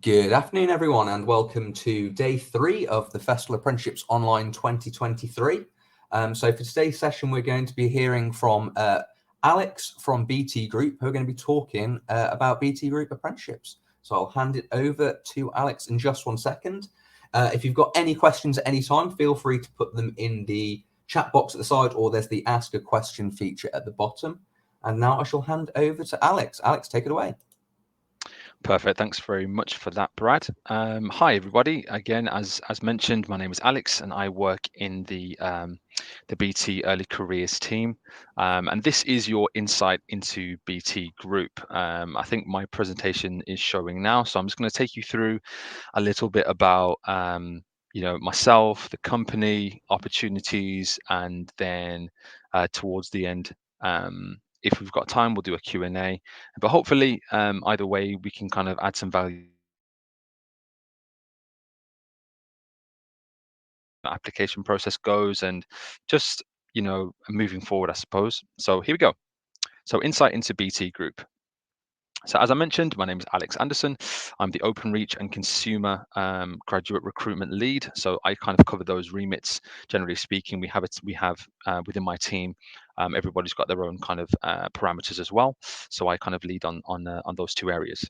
Good afternoon, everyone, and welcome to day 3 of the Festival Apprenticeships Online 2023. So for today's session, we're going to be hearing from Alex from BT Group, who are going to be talking about BT Group Apprenticeships. So I'll hand it over to Alex in just 1 second. If you've got any questions at any time, feel free to put them in the chat box at the side, or there's the Ask a Question feature at the bottom. And now I shall hand over to Alex. Alex, take it away. Perfect. Thanks very much for that, Brad. Hi, everybody. Again, as mentioned, my name is Alex, and I work in the BT Early Careers team. And this is your insight into BT Group. I think my presentation is showing now, so I'm just going to take you through a little bit about myself, the company, opportunities, and then towards the end. If we've got time, we'll do a Q&A, but hopefully either way we can kind of add some value. Application process goes and just moving forward, I suppose. So here we go. So insight into BT Group. So as I mentioned, my name is Alex Anderson. I'm the Openreach and Consumer Graduate Recruitment Lead. So I kind of cover those remits. Generally speaking, we have within my team, everybody's got their own kind of parameters as well. So I kind of lead on those two areas.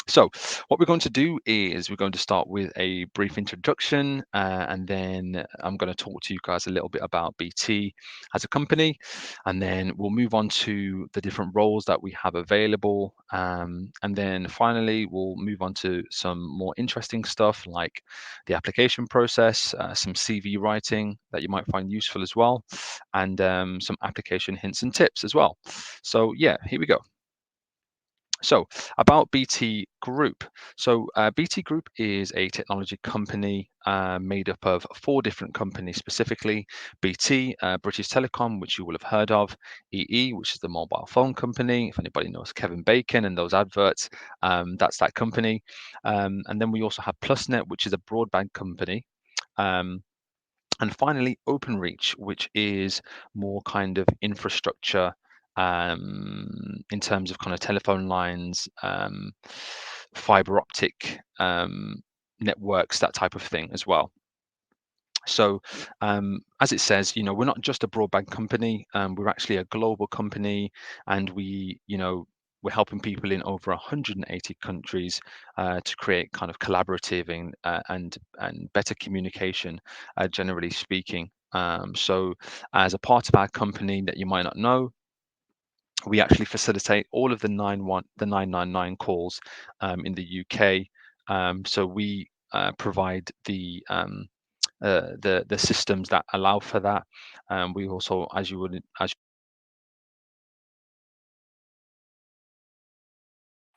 So what we're going to do is we're going to start with a brief introduction, and then I'm going to talk to you guys a little bit about BT as a company, and then we'll move on to the different roles that we have available, and then finally we'll move on to some more interesting stuff like the application process, some CV writing that you might find useful as well, and some application hints and tips as well. So yeah, here we go. So about BT Group. So BT Group is a technology company made up of 4 different companies specifically. BT, British Telecom, which you will have heard of. EE, which is the mobile phone company. If anybody knows Kevin Bacon and those adverts, that's that company. And then we also have PlusNet, which is a broadband company. And finally, Openreach, which is more kind of infrastructure in terms of kind of telephone lines, fiber optic networks, that type of thing as well. So as it says, we're not just a broadband company, we're actually a global company, and we're helping people in over 180 countries to create kind of collaborative and better communication, generally speaking. So as a part of our company that you might not know, we actually facilitate all of the 999 calls in the UK. So we provide the systems that allow for that. We also,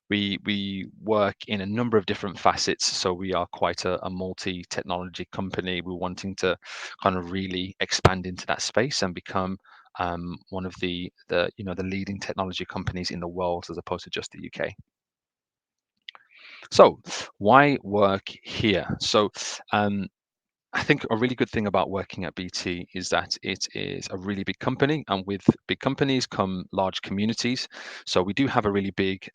we work in a number of different facets, so we are quite a multi-technology company. We're wanting to kind of really expand into that space and become one of the leading technology companies in the world, as opposed to just the UK. So why work here? So I think a really good thing about working at BT is that it is a really big company, and with big companies come large communities. So we do have a really big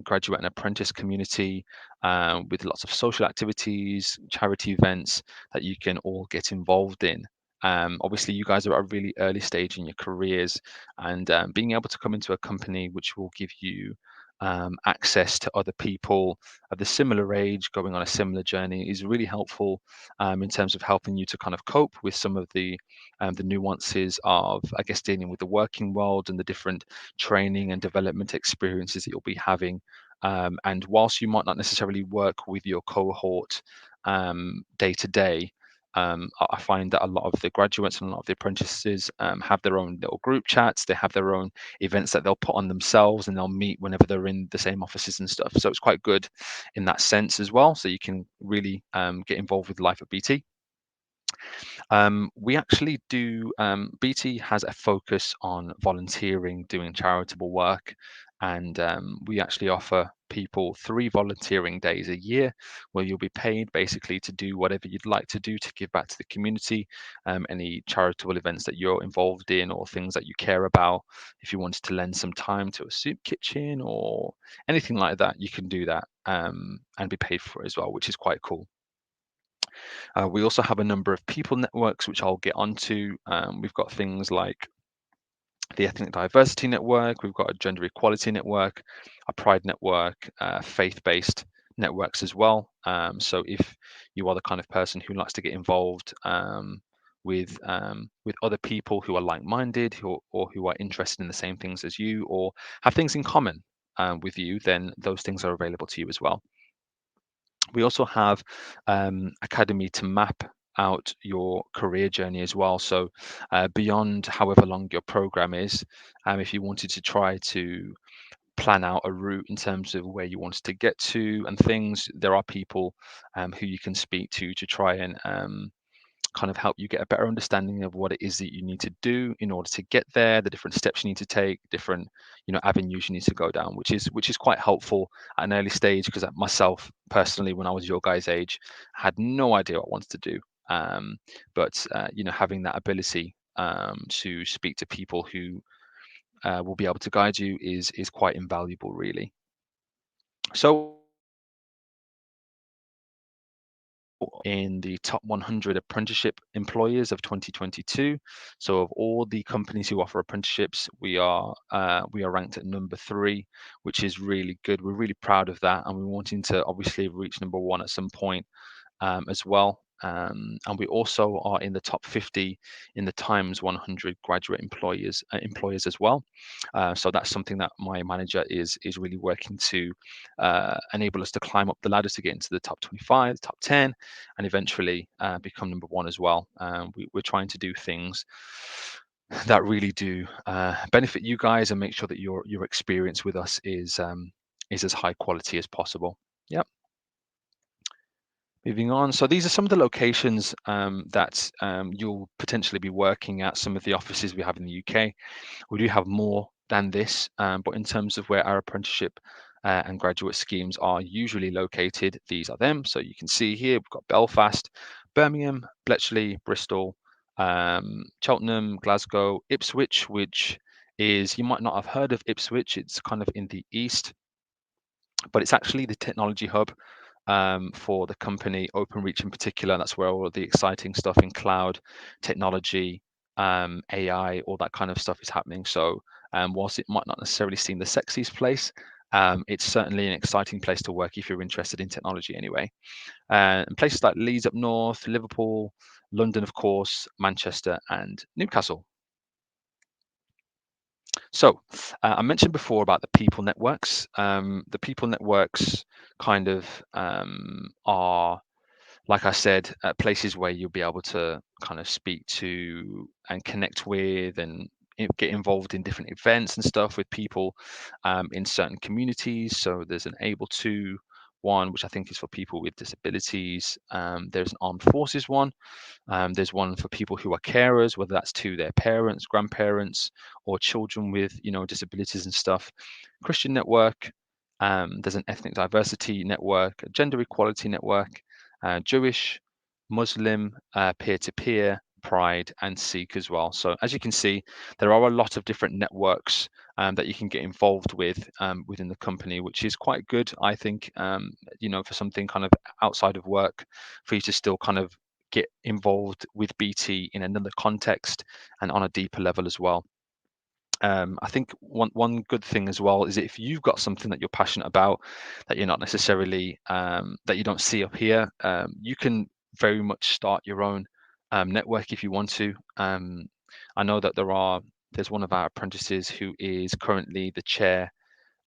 graduate and apprentice community with lots of social activities, charity events that you can all get involved in. Obviously, you guys are at a really early stage in your careers, and being able to come into a company which will give you access to other people of the similar age going on a similar journey is really helpful in terms of helping you to kind of cope with some of the nuances of, I guess, dealing with the working world and the different training and development experiences that you'll be having. And whilst you might not necessarily work with your cohort day to day, I find that a lot of the graduates and a lot of the apprentices have their own little group chats. They have their own events that they'll put on themselves, and they'll meet whenever they're in the same offices and stuff. So it's quite good in that sense as well. So you can really get involved with life at BT. We actually do, BT has a focus on volunteering, doing charitable work. And we actually offer people 3 volunteering days a year where you'll be paid basically to do whatever you'd like to do to give back to the community, any charitable events that you're involved in or things that you care about. If you wanted to lend some time to a soup kitchen or anything like that, you can do that and be paid for it as well, which is quite cool. We also have a number of people networks, which I'll get onto. We've got things like the Ethnic Diversity Network, we've got a Gender Equality Network, a Pride Network, faith-based networks as well. So if you are the kind of person who likes to get involved with other people who are like-minded or who are interested in the same things as you or have things in common with you, then those things are available to you as well. We also have Academy to map out your career journey as well. So beyond however long your program is, if you wanted to try to plan out a route in terms of where you wanted to get to and things, there are people who you can speak to try and kind of help you get a better understanding of what it is that you need to do in order to get there, the different steps you need to take, different avenues you need to go down, which is quite helpful at an early stage, because myself personally, when I was your guys' age, had no idea what I wanted to do. But having that ability to speak to people who will be able to guide you is quite invaluable, really. So in the top 100 apprenticeship employers of 2022. So of all the companies who offer apprenticeships, we are ranked at number 3, which is really good. We're really proud of that, and we're wanting to obviously reach number 1 at some point as well. And we also are in the top 50 in the Times 100 graduate employers as well. So that's something that my manager is really working to enable us to climb up the ladder to get into the top 25, top 10, and eventually become number 1 as well. We're trying to do things that really do benefit you guys and make sure that your experience with us is as high quality as possible. Yep. Moving on. So these are some of the locations that you'll potentially be working at, some of the offices we have in the UK. We do have more than this, but in terms of where our apprenticeship and graduate schemes are usually located, these are them. So you can see here, we've got Belfast, Birmingham, Bletchley, Bristol, Cheltenham, Glasgow, Ipswich, which is, you might not have heard of Ipswich, it's kind of in the east, but it's actually the technology hub for the company Openreach in particular. That's where all of the exciting stuff in cloud technology, AI, all that kind of stuff is happening. So whilst it might not necessarily seem the sexiest place, it's certainly an exciting place to work if you're interested in technology anyway. And places like Leeds up north, Liverpool, London, of course, Manchester and Newcastle. So I mentioned before about the people networks. The people networks kind of are, like I said, places where you'll be able to kind of speak to and connect with and get involved in different events and stuff with people in certain communities. So there's an Able to one, which I think is for people with disabilities. There's an Armed Forces one. There's one for people who are carers, whether that's to their parents, grandparents, or children with, disabilities and stuff. Christian network. There's an ethnic diversity network, a gender equality network, Jewish, Muslim, peer-to-peer, Pride, and Sikh as well. So as you can see, there are a lot of different networks that you can get involved with within the company, which is quite good, I think, for something kind of outside of work, for you to still kind of get involved with BT in another context and on a deeper level as well. I think one good thing as well is if you've got something that you're passionate about that you're not necessarily that you don't see up here, you can very much start your own network if you want to. I know that there's one of our apprentices who is currently the chair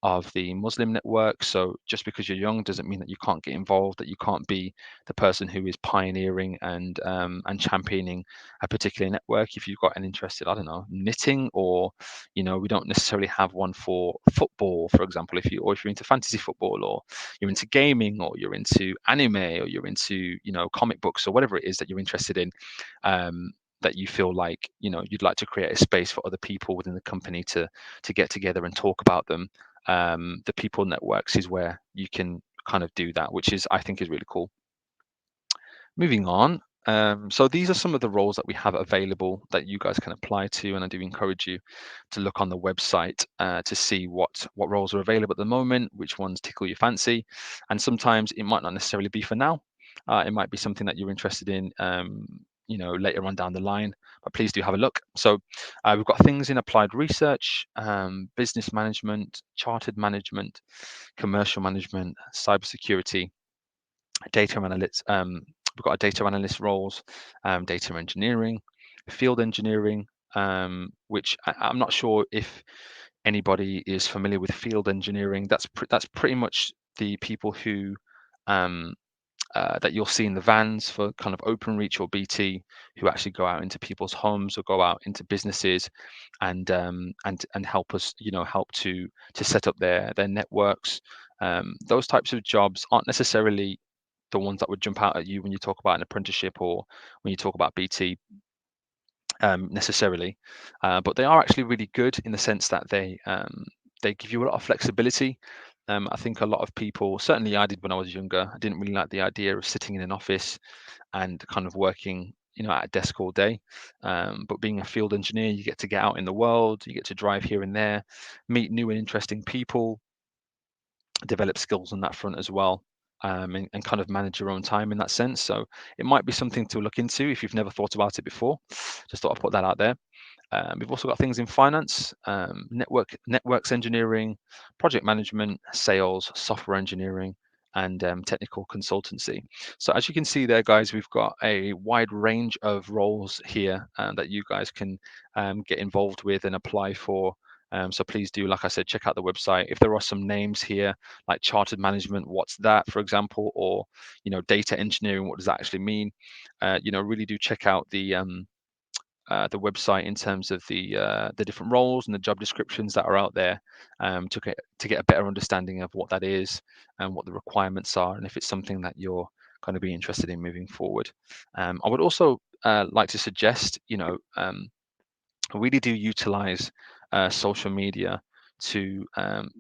of the Muslim network. So just because you're young doesn't mean that you can't get involved, that you can't be the person who is pioneering and championing a particular network. If you've got an interest in, I don't know, knitting, or we don't necessarily have one for football, for example. If you're into fantasy football, or you're into gaming, or you're into anime, or you're into comic books, or whatever it is that you're interested in. That you feel like you'd like to create a space for other people within the company to get together and talk about them. the people networks is where you can kind of do that, which I think is really cool. Moving on. So these are some of the roles that we have available that you guys can apply to, and I do encourage you to look on the website to see what roles are available at the moment, which ones tickle your fancy, and sometimes it might not necessarily be for now. It might be something that you're interested in, later on down the line. But please do have a look. So we've got things in applied research, business management, chartered management, commercial management, cybersecurity, data analytics. We've got our data analyst roles, data engineering, field engineering, which I'm not sure if anybody is familiar with field engineering. That's pretty much the people who that you'll see in the vans for kind of OpenReach or BT, who actually go out into people's homes or go out into businesses and help us, help to set up their networks. Those types of jobs aren't necessarily the ones that would jump out at you when you talk about an apprenticeship or when you talk about BT necessarily, but they are actually really good in the sense that they give you a lot of flexibility. I think a lot of people, certainly I did when I was younger, I didn't really like the idea of sitting in an office and kind of working, at a desk all day. But being a field engineer, you get to get out in the world, you get to drive here and there, meet new and interesting people, develop skills on that front as well, and kind of manage your own time in that sense. So it might be something to look into if you've never thought about it before. Just thought I'd put that out there. We've also got things in finance, networks engineering, project management, sales, software engineering, and technical consultancy. So as you can see there, guys, we've got a wide range of roles here that you guys can get involved with and apply for. So please do, like I said, check out the website. If there are some names here, like chartered management, what's that, for example, or data engineering, what does that actually mean? Really do check out the website in terms of the different roles and the job descriptions that are out there, to get a better understanding of what that is and what the requirements are, and if it's something that you're going to be interested in moving forward. I would also like to suggest, really do utilize social media to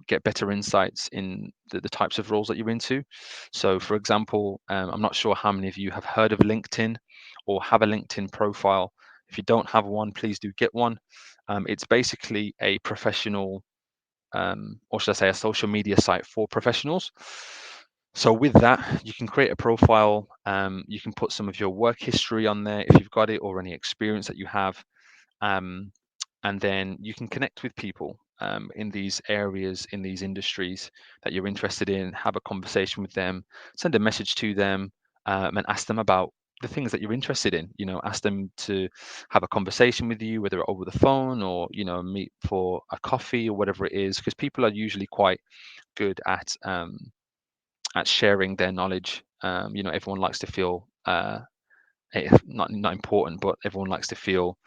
get better insights in the types of roles that you're into. So, for example, I'm not sure how many of you have heard of LinkedIn or have a LinkedIn profile. If you don't have one, please do get one. It's basically a professional, or should I say, a social media site for professionals. So with that, you can create a profile. You can put some of your work history on there if you've got it, or any experience that you have. Um, and then you can connect with people in these areas, in these industries that you're interested in, have a conversation with them, send a message to them, and ask them about the things that you're interested in. Ask them to have a conversation with you, whether over the phone or meet for a coffee or whatever it is, because people are usually quite good at sharing their knowledge. Everyone likes to feel not important, but everyone likes to feel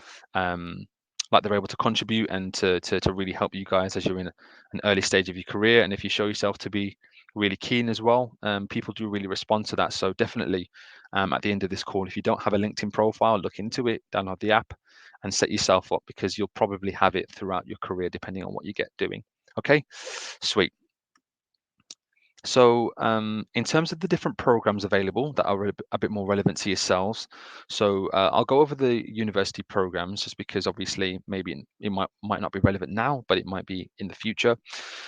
like they're able to contribute and to really help you guys as you're in an early stage of your career. And if you show yourself to be really keen as well, people do really respond to that. So definitely, at the end of this call, if you don't have a LinkedIn profile, look into it, download the app, and set yourself up, because you'll probably have it throughout your career depending on what you get doing. Okay, sweet. So in terms of the different programs available that are a bit more relevant to yourselves, so I'll go over the university programs, just because obviously maybe it might not be relevant now, but it might be in the future.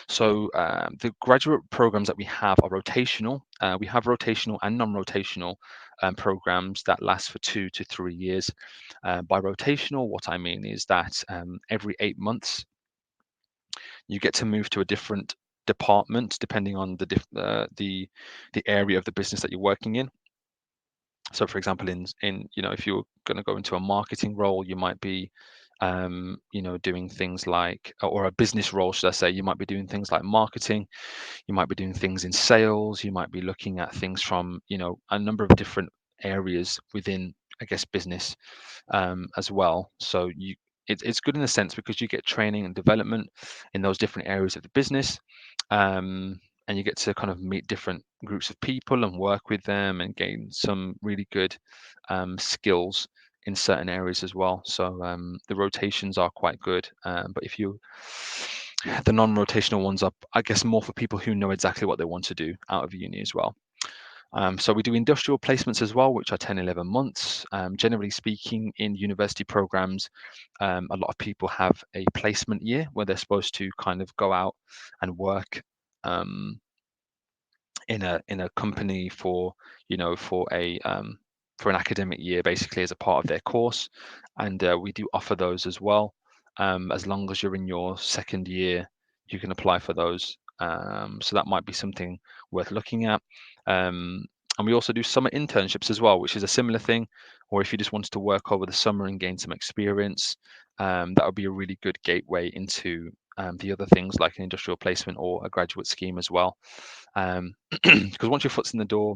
So the graduate programs that we have are rotational. We have rotational and non-rotational programs that last for 2 to 3 years. By rotational, what I mean is that every 8 months you get to move to a different department depending on the area of the business that you're working in. So for example, in if you're going to go into a marketing role, you might be doing things like, or a business role, should I say, you might be doing things like marketing, you might be doing things in sales, you might be looking at things from a number of different areas within, I guess, business as well. So it's good in a sense because you get training and development in those different areas of the business, and you get to kind of meet different groups of people and work with them and gain some really good skills in certain areas as well. So the rotations are quite good. But if you The non-rotational ones are, I guess, more for people who know exactly what they want to do out of uni as well. So we do industrial placements as well, which are 10, 11 months. Generally speaking, in university programs, a lot of people have a placement year where they're supposed to kind of go out and work in a company for, for an academic year, basically as a part of their course. And we do offer those as well. As long as you're in your second year, you can apply for those. So that might be something worth looking at. And we also do summer internships as well, which is a similar thing. Or if you just wanted to work over the summer and gain some experience, that would be a really good gateway into the other things like an industrial placement or a graduate scheme as well. Because once your foot's in the door,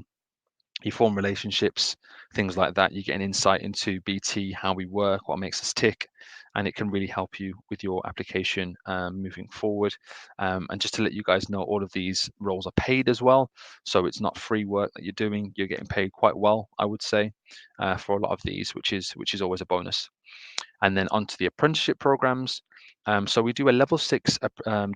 you form relationships, things like that. You get an insight into BT, how we work, what makes us tick, and it can really help you with your application moving forward. And just to let you guys know, all of these roles are paid as well, so it's not free work that you're doing. You're getting paid quite well, I would say, for a lot of these, which is always a bonus. And then onto the apprenticeship programs. So we do a level 6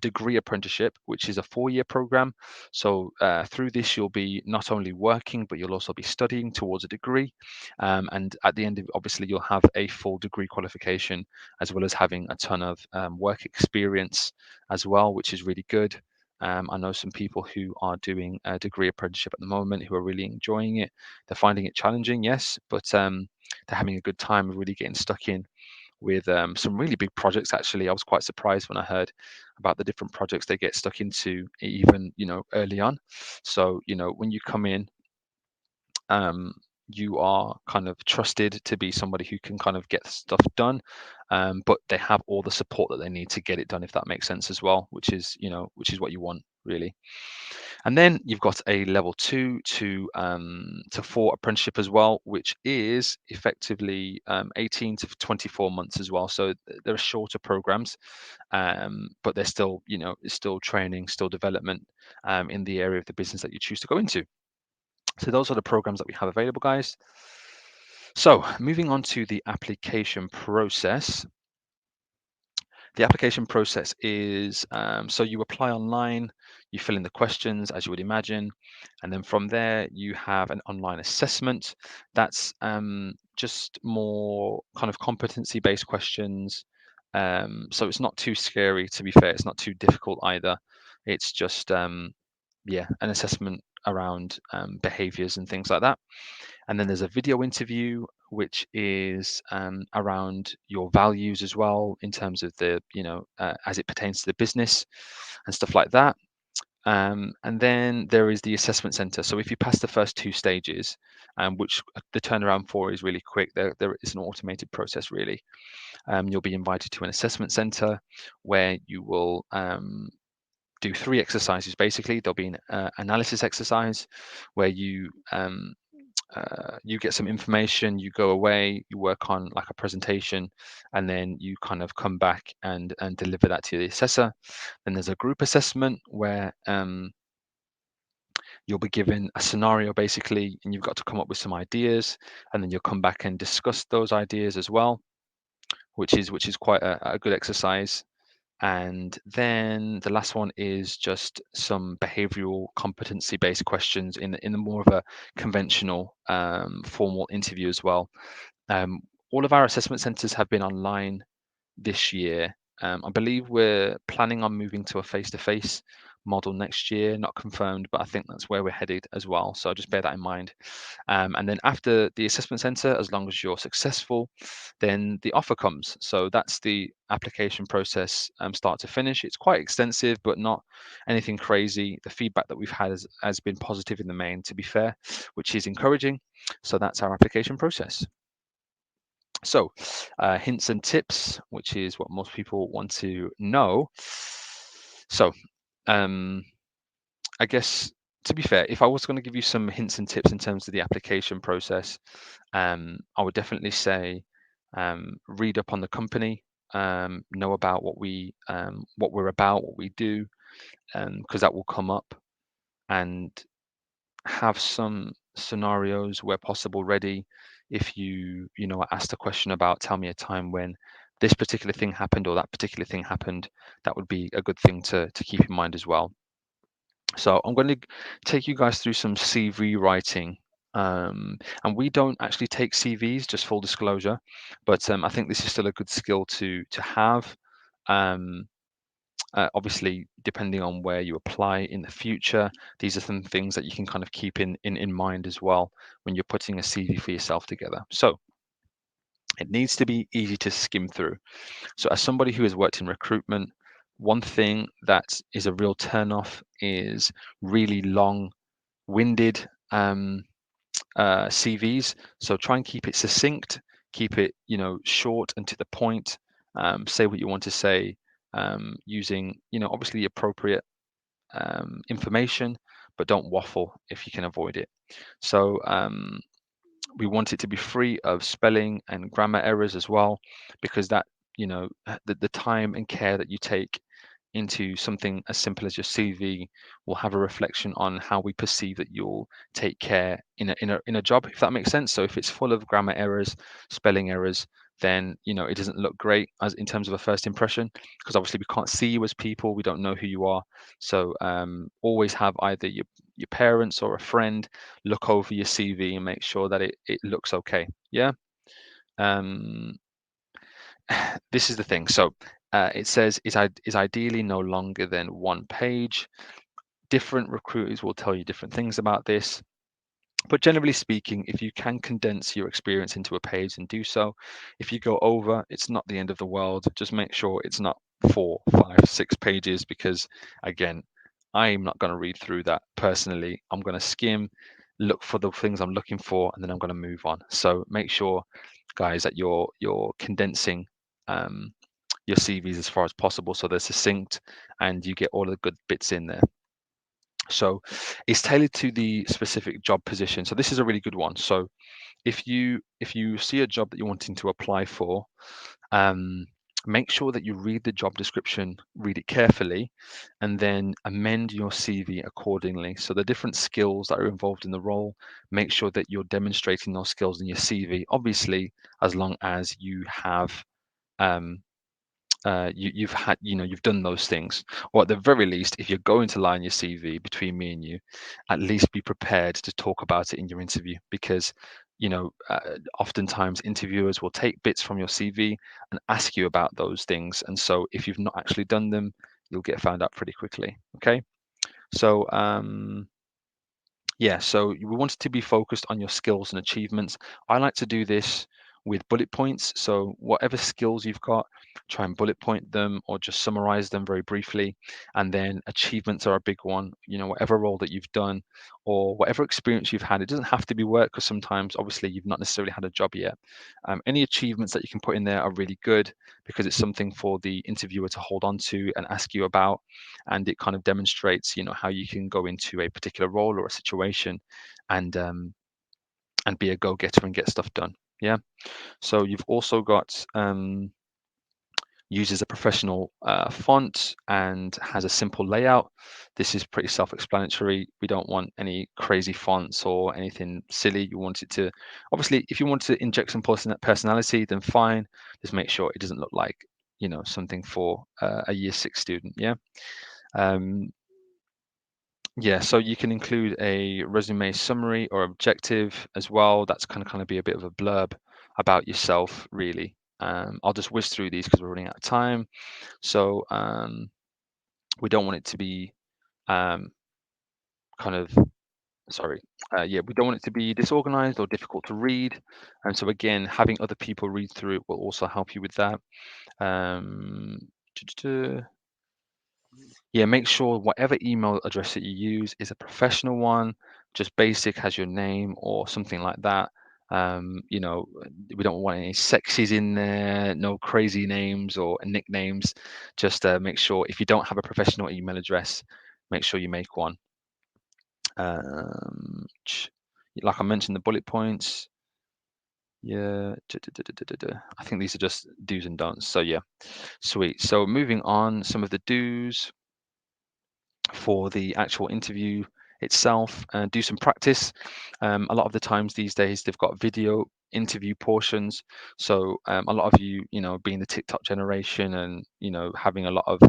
degree apprenticeship, which is a 4-year program. So through this, you'll be not only working, but you'll also be studying towards a degree. And at the end of it, obviously, you'll have a full degree qualification, as well as having a ton of work experience as well, which is really good. I know some people who are doing a degree apprenticeship at the moment who are really enjoying it. They're finding it challenging, yes, but they're having a good time really getting stuck in with some really big projects. Actually, I was quite surprised when I heard about the different projects they get stuck into, even early on. So when you come in, um, you are kind of trusted to be somebody who can kind of get stuff done, but they have all the support that they need to get it done, if that makes sense as well, which is what you want, really. And then you've got a level 2 to 4 apprenticeship as well, which is effectively 18 to 24 months as well. So there are shorter programs, but they're still, it's still training, still development in the area of the business that you choose to go into. So those are the programs that we have available, guys. So moving on to the application process. The application process is so you apply online, you fill in the questions as you would imagine, and then from there you have an online assessment. That's just more kind of competency-based questions. So it's not too scary, to be fair. It's not too difficult either. It's just yeah, an assessment around behaviors and things like that. And then there's a video interview, which is around your values as well, in terms of the, as it pertains to the business and stuff like that. And then there is the assessment center. So if you pass the first 2 stages, which the turnaround for is really quick, there is an automated process, really. You'll be invited to an assessment center where you will do 3 exercises. Basically, there'll be an analysis exercise where you get some information, you go away, you work on like a presentation, and then you kind of come back and deliver that to the assessor. Then there's a group assessment where you'll be given a scenario basically, and you've got to come up with some ideas, and then you'll come back and discuss those ideas as well, which is quite a good exercise. And then the last one is just some behavioral competency based questions in the more of a conventional formal interview as well. All of our assessment centres have been online this year. I believe we're planning on moving to a face-to-face model next year, not confirmed, but I think that's where we're headed as well. So just bear that in mind. And then after the assessment centre, as long as you're successful, then the offer comes. So that's the application process, start to finish. It's quite extensive, but not anything crazy. The feedback that we've had has been positive in the main, to be fair, which is encouraging. So that's our application process. So, hints and tips, which is what most people want to know. So, I guess, to be fair, if I was going to give you some hints and tips in terms of the application process, I would definitely say read up on the company, know about what we're about, what we do, because that will come up, and have some scenarios where possible ready. If you are asked a question about, tell me a time when this particular thing happened or that particular thing happened, that would be a good thing to keep in mind as well. So I'm going to take you guys through some CV writing. And we don't actually take CVs, just full disclosure, but I think this is still a good skill to have. Um, Obviously, depending on where you apply in the future, these are some things that you can kind of keep in mind as well when you're putting a CV for yourself together. So it needs to be easy to skim through. So as somebody who has worked in recruitment, one thing that is a real turnoff is really long-winded CVs. So try and keep it succinct, keep it, short and to the point. Say what you want to say, using, obviously appropriate information, but don't waffle if you can avoid it. So we want it to be free of spelling and grammar errors as well, because that, the time and care that you take into something as simple as your CV will have a reflection on how we perceive that you'll take care in a job, if that makes sense. So if it's full of grammar errors, spelling errors, then it doesn't look great as in terms of a first impression, because obviously we can't see you as people, we don't know who you are. So always have either your parents or a friend look over your CV and make sure that it looks okay. Yeah. Um, this is the thing. So it says is ideally no longer than one page. Different recruiters will tell you different things about this. But generally speaking, if you can condense your experience into a page and do so, if you go over, it's not the end of the world. Just make sure it's not 4, 5, 6 pages, because again, I'm not going to read through that personally. I'm going to skim, look for the things I'm looking for, and then I'm going to move on. So make sure, guys, that you're condensing your CVs as far as possible so they're succinct and you get all the good bits in there. So it's tailored to the specific job position. So this is a really good one. So if you see a job that you're wanting to apply for, make sure that you read the job description, read it carefully, and then amend your CV accordingly. So the different skills that are involved in the role, make sure that you're demonstrating those skills in your CV. Obviously, as long as you have um, you've done those things, or at the very least, if you're going to lie in your CV, between me and you, at least be prepared to talk about it in your interview, because oftentimes interviewers will take bits from your CV and ask you about those things, and so if you've not actually done them, you'll get found out pretty quickly. Okay, so yeah, so we want it to be focused on your skills and achievements. I like to do this with bullet points. So whatever skills you've got, try and bullet point them or just summarize them very briefly. And then achievements are a big one. Whatever role that you've done or whatever experience you've had, it doesn't have to be work, because sometimes obviously you've not necessarily had a job yet. Any achievements that you can put in there are really good, because it's something for the interviewer to hold on to and ask you about, and it kind of demonstrates how you can go into a particular role or a situation and be a go-getter and get stuff done. Yeah, so you've also got uses a professional font and has a simple layout. This is pretty self-explanatory. We don't want any crazy fonts or anything silly. You want it to, obviously, if you want to inject some personality, then fine. Just make sure it doesn't look like something for a year 6 student. Yeah. Yeah, so you can include a resume summary or objective as well. That's kind of be a bit of a blurb about yourself, really. I'll just whiz through these because we're running out of time. So we don't want it to be kind of, sorry, yeah, we don't want it to be disorganized or difficult to read. And so again, having other people read through it will also help you with that. Um, Yeah, make sure whatever email address that you use is a professional one, just basic, has your name or something like that. We don't want any sexies in there, no crazy names or nicknames. Just make sure if you don't have a professional email address, make sure you make one. Like I mentioned, the bullet points. Yeah, I think these are just do's and don'ts. So yeah, sweet. So moving on, some of the do's for the actual interview itself and do some practice. A lot of the times these days they've got video interview portions. So a lot of you, being the TikTok generation and, having a lot of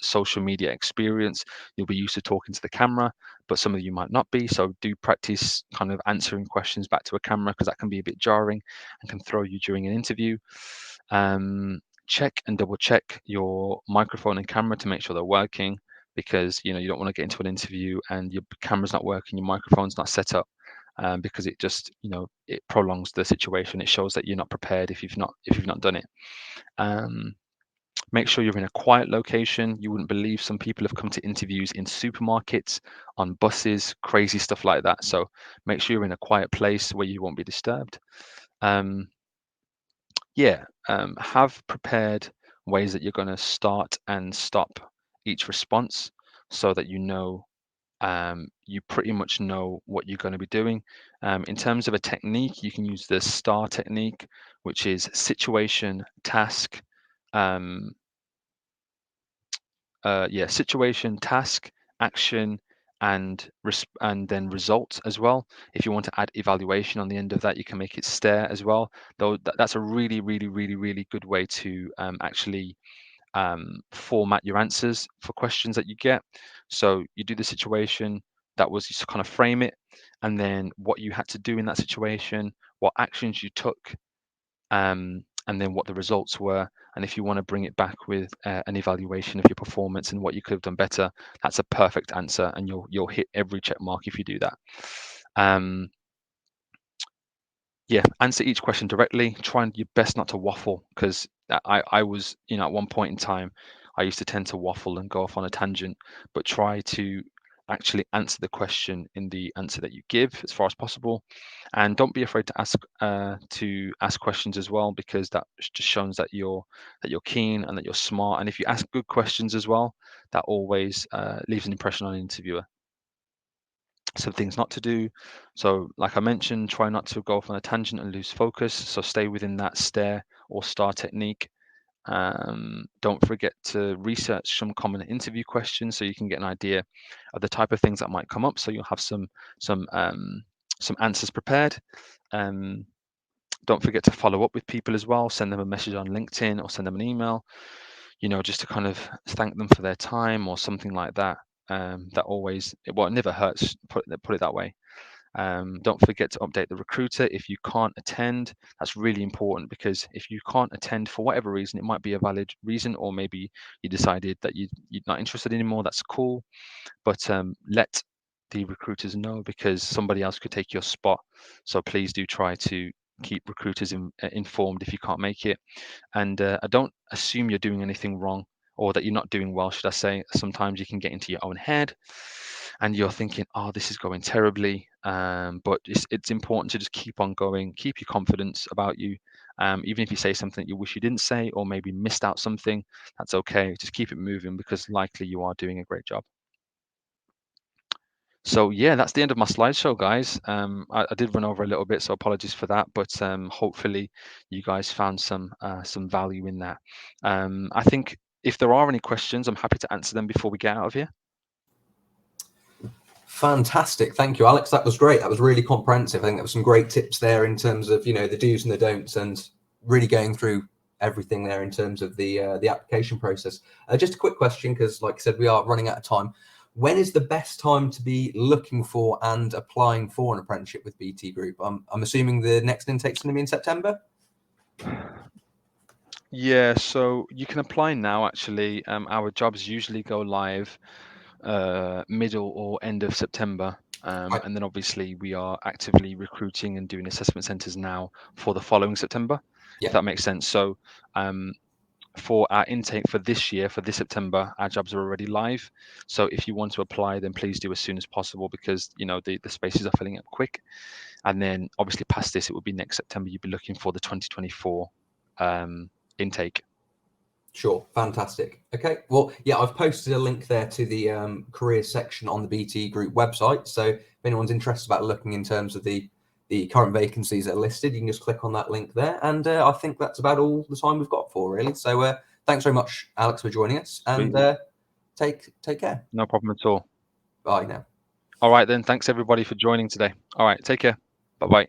social media experience, you'll be used to talking to the camera, but some of you might not be. So do practice kind of answering questions back to a camera, because that can be a bit jarring and can throw you during an interview. Check and double check your microphone and camera to make sure they're working, because you don't want to get into an interview and your camera's not working, your microphone's not set up, because it just it prolongs the situation. It shows that you're not prepared if you've not done it. Make sure you're in a quiet location. You wouldn't believe some people have come to interviews in supermarkets, on buses, crazy stuff like that. So make sure you're in a quiet place where you won't be disturbed. Have prepared ways that you're going to start and stop each response, so that you pretty much know what you're going to be doing. In terms of a technique, you can use the STAR technique, which is situation, task, situation, task, action, and then result as well. If you want to add evaluation on the end of that, you can make it stare as well. Though that's a really, really, really, really good way to actually format your answers for questions that you get. So you do the situation, that was just kind of frame it, and then what you had to do in that situation, what actions you took, and then what the results were. And if you want to bring it back with an evaluation of your performance and what you could have done better, that's a perfect answer, and you'll hit every check mark if you do that. Answer each question directly. Try and your best not to waffle, because I was, at one point in time, I used to tend to waffle and go off on a tangent, but try to actually answer the question in the answer that you give as far as possible. And don't be afraid to ask questions as well, because that just shows that you're keen and that you're smart. And if you ask good questions as well, that always leaves an impression on an interviewer. Some things not to do. So like I mentioned, try not to go off on a tangent and lose focus. So stay within that stare or STAR technique. Don't forget to research some common interview questions so you can get an idea of the type of things that might come up. So you'll have some answers prepared. Don't forget to follow up with people as well. Send them a message on LinkedIn or send them an email, just to kind of thank them for their time or something like that. That always, it never hurts, put it that way. Don't forget to update the recruiter if you can't attend. That's really important, because if you can't attend for whatever reason, it might be a valid reason, or maybe you decided that you're not interested anymore. That's cool, but let the recruiters know, because somebody else could take your spot. So please do try to keep recruiters informed if you can't make it. And I don't assume you're doing anything wrong, or that you're not doing well, should I say. Sometimes you can get into your own head and you're thinking, oh, this is going terribly. But it's important to just keep on going, keep your confidence about you. Even if you say something you wish you didn't say, or maybe missed out something, that's okay. Just keep it moving, because likely you are doing a great job. So yeah, that's the end of my slideshow, guys. I did run over a little bit, so apologies for that. But hopefully, you guys found some value in that. I think if there are any questions, I'm happy to answer them before we get out of here. Fantastic. Thank you, Alex. That was great. That was really comprehensive. I think there were some great tips there in terms of, the do's and the don'ts, and really going through everything there in terms of the application process. Just a quick question, because like I said, we are running out of time. When is the best time to be looking for and applying for an apprenticeship with BT Group? I'm assuming the next intake's going to be in September? Yeah, so you can apply now, actually. Our jobs usually go live middle or end of September. And then obviously we are actively recruiting and doing assessment centres now for the following September, if that makes sense. So for our intake for this year, for this September, our jobs are already live. So if you want to apply, then please do as soon as possible, because the spaces are filling up quick. And then obviously past this, it would be next September. You'd be looking for the 2024 intake. Sure, fantastic. Okay, well, yeah, I've posted a link there to the career section on the BT Group website. So if anyone's interested about looking in terms of the current vacancies that are listed, you can just click on that link there. And I think that's about all the time we've got for, really. So thanks very much, Alex, for joining us. And take care. No problem at all. Bye now. All right then. Thanks everybody for joining today. All right. Take care. Bye-bye.